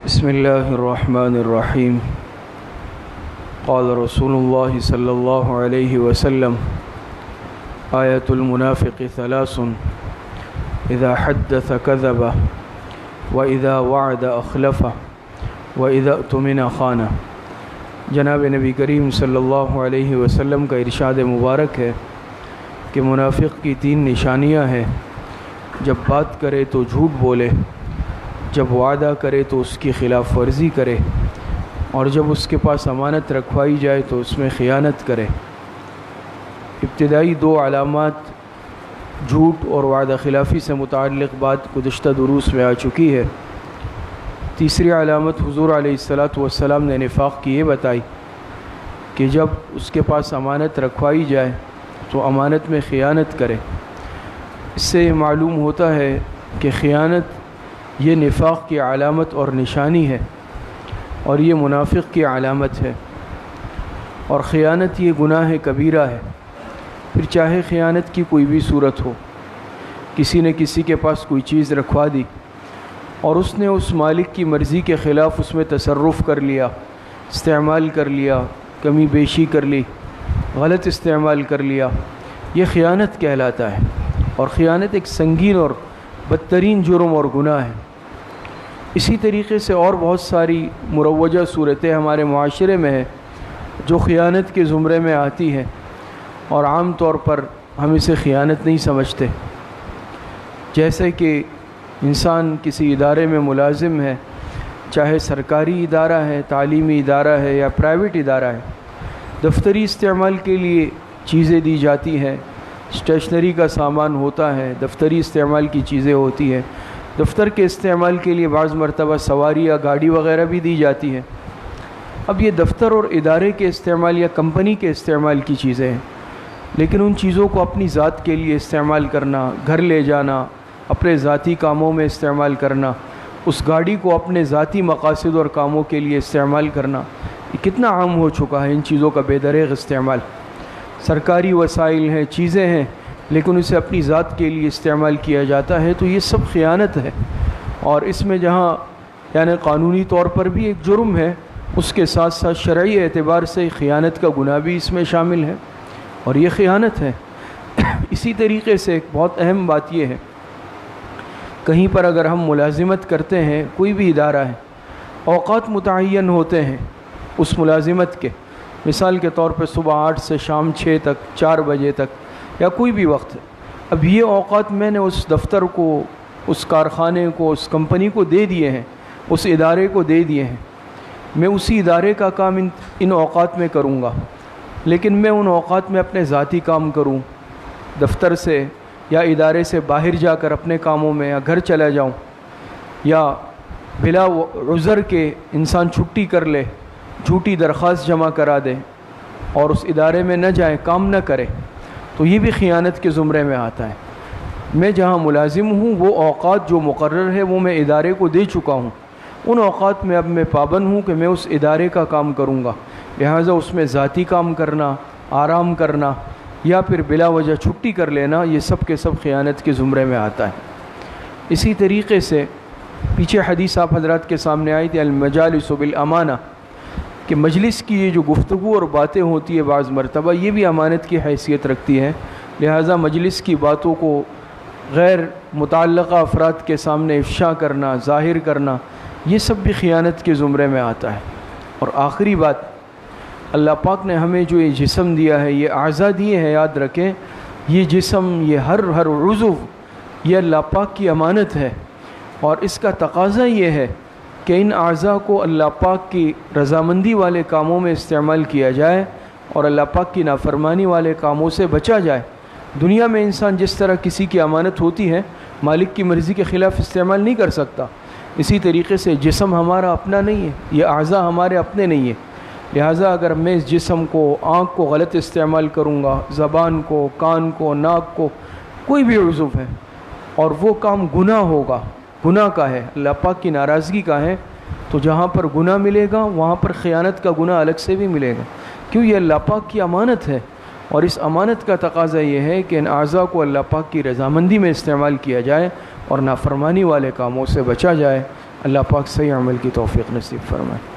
بسم اللہ الرحمن الرحیم قال رسول اللہ صلی اللہ علیہ وسلم آیت المنافق ثلاث اذا حدث كذب واذا وعد اخلف واذا اؤتمن خان۔ جناب نبی کریم صلی اللہ علیہ وسلم کا ارشاد مبارک ہے کہ منافق کی تین نشانیاں ہیں: جب بات کرے تو جھوٹ بولے، جب وعدہ کرے تو اس کی خلاف ورزی کرے، اور جب اس کے پاس امانت رکھوائی جائے تو اس میں خیانت کرے۔ ابتدائی دو علامات جھوٹ اور وعدہ خلافی سے متعلق بات گزشتہ دروس میں آ چکی ہے۔ تیسری علامت حضور علیہ السلام نے نفاق کی یہ بتائی کہ جب اس کے پاس امانت رکھوائی جائے تو امانت میں خیانت کرے۔ اس سے یہ معلوم ہوتا ہے کہ خیانت یہ نفاق کی علامت اور نشانی ہے، اور یہ منافق کی علامت ہے، اور خیانت یہ گناہ کبیرہ ہے۔ پھر چاہے خیانت کی کوئی بھی صورت ہو، کسی نے کسی کے پاس کوئی چیز رکھوا دی اور اس نے اس مالک کی مرضی کے خلاف اس میں تصرف کر لیا، استعمال کر لیا، کمی بیشی کر لی، غلط استعمال کر لیا، یہ خیانت کہلاتا ہے۔ اور خیانت ایک سنگین اور بدترین جرم اور گناہ ہے۔ اسی طریقے سے اور بہت ساری مروجہ صورتیں ہمارے معاشرے میں ہیں جو خیانت کے زمرے میں آتی ہیں، اور عام طور پر ہم اسے خیانت نہیں سمجھتے۔ جیسے کہ انسان کسی ادارے میں ملازم ہے، چاہے سرکاری ادارہ ہے، تعلیمی ادارہ ہے یا پرائیویٹ ادارہ ہے، دفتری استعمال کے لیے چیزیں دی جاتی ہیں، اسٹیشنری کا سامان ہوتا ہے، دفتری استعمال کی چیزیں ہوتی ہیں، دفتر کے استعمال کے لیے بعض مرتبہ سواری یا گاڑی وغیرہ بھی دی جاتی ہے۔ اب یہ دفتر اور ادارے کے استعمال یا کمپنی کے استعمال کی چیزیں ہیں، لیکن ان چیزوں کو اپنی ذات کے لیے استعمال کرنا، گھر لے جانا، اپنے ذاتی کاموں میں استعمال کرنا، اس گاڑی کو اپنے ذاتی مقاصد اور کاموں کے لیے استعمال کرنا، یہ کتنا عام ہو چکا ہے۔ ان چیزوں کا بے دریغ استعمال، سرکاری وسائل ہیں، چیزیں ہیں، لیکن اسے اپنی ذات کے لیے استعمال کیا جاتا ہے، تو یہ سب خیانت ہے۔ اور اس میں جہاں یعنی قانونی طور پر بھی ایک جرم ہے، اس کے ساتھ ساتھ شرعی اعتبار سے خیانت کا گناہ بھی اس میں شامل ہے، اور یہ خیانت ہے۔ اسی طریقے سے ایک بہت اہم بات یہ ہے، کہیں پر اگر ہم ملازمت کرتے ہیں، کوئی بھی ادارہ ہے، اوقات متعین ہوتے ہیں اس ملازمت کے، مثال کے طور پہ صبح 8 سے شام 6 تک، 4 بجے تک، یا کوئی بھی وقت۔ اب یہ اوقات میں نے اس دفتر کو، اس کارخانے کو، اس کمپنی کو دے دیے ہیں، اس ادارے کو دے دیے ہیں۔ میں اسی ادارے کا کام ان اوقات میں کروں گا، لیکن میں ان اوقات میں اپنے ذاتی کام کروں، دفتر سے یا ادارے سے باہر جا کر اپنے کاموں میں، یا گھر چلا جاؤں، یا بلا عذر کے انسان چھٹی کر لے، جھوٹی درخواست جمع کرا دے اور اس ادارے میں نہ جائے، کام نہ کرے، تو یہ بھی خیانت کے زمرے میں آتا ہے۔ میں جہاں ملازم ہوں وہ اوقات جو مقرر ہے وہ میں ادارے کو دے چکا ہوں، ان اوقات میں اب میں پابند ہوں کہ میں اس ادارے کا کام کروں گا، لہٰذا اس میں ذاتی کام کرنا، آرام کرنا یا پھر بلا وجہ چھٹی کر لینا، یہ سب کے سب خیانت کے زمرے میں آتا ہے۔ اسی طریقے سے پیچھے حدیث آپ حضرات کے سامنے آئی تھی، المجالس بالامانہ، کہ مجلس کی یہ جو گفتگو اور باتیں ہوتی ہے بعض مرتبہ یہ بھی امانت کی حیثیت رکھتی ہے، لہٰذا مجلس کی باتوں کو غیر متعلقہ افراد کے سامنے افشا کرنا، ظاہر کرنا، یہ سب بھی خیانت کے زمرے میں آتا ہے۔ اور آخری بات، اللہ پاک نے ہمیں جو یہ جسم دیا ہے، یہ اعضاء دیے ہیں، یاد رکھیں یہ جسم، یہ ہر عضو یہ اللہ پاک کی امانت ہے، اور اس کا تقاضا یہ ہے کہ ان اعضاء کو اللہ پاک کی رضامندی والے کاموں میں استعمال کیا جائے اور اللہ پاک کی نافرمانی والے کاموں سے بچا جائے۔ دنیا میں انسان جس طرح کسی کی امانت ہوتی ہے مالک کی مرضی کے خلاف استعمال نہیں کر سکتا، اسی طریقے سے جسم ہمارا اپنا نہیں ہے، یہ اعضاء ہمارے اپنے نہیں ہیں، لہٰذا اگر میں اس جسم کو، آنکھ کو غلط استعمال کروں گا، زبان کو، کان کو، ناک کو، کوئی بھی عضو ہے، اور وہ کام گناہ ہوگا، گناہ کا ہے، اللہ پاک کی ناراضگی کا ہے، تو جہاں پر گناہ ملے گا وہاں پر خیانت کا گناہ الگ سے بھی ملے گا، کیوں یہ اللہ پاک کی امانت ہے، اور اس امانت کا تقاضا یہ ہے کہ ان اعضاء کو اللہ پاک کی رضامندی میں استعمال کیا جائے اور نافرمانی والے کاموں سے بچا جائے۔ اللہ پاک صحیح عمل کی توفیق نصیب فرمائے.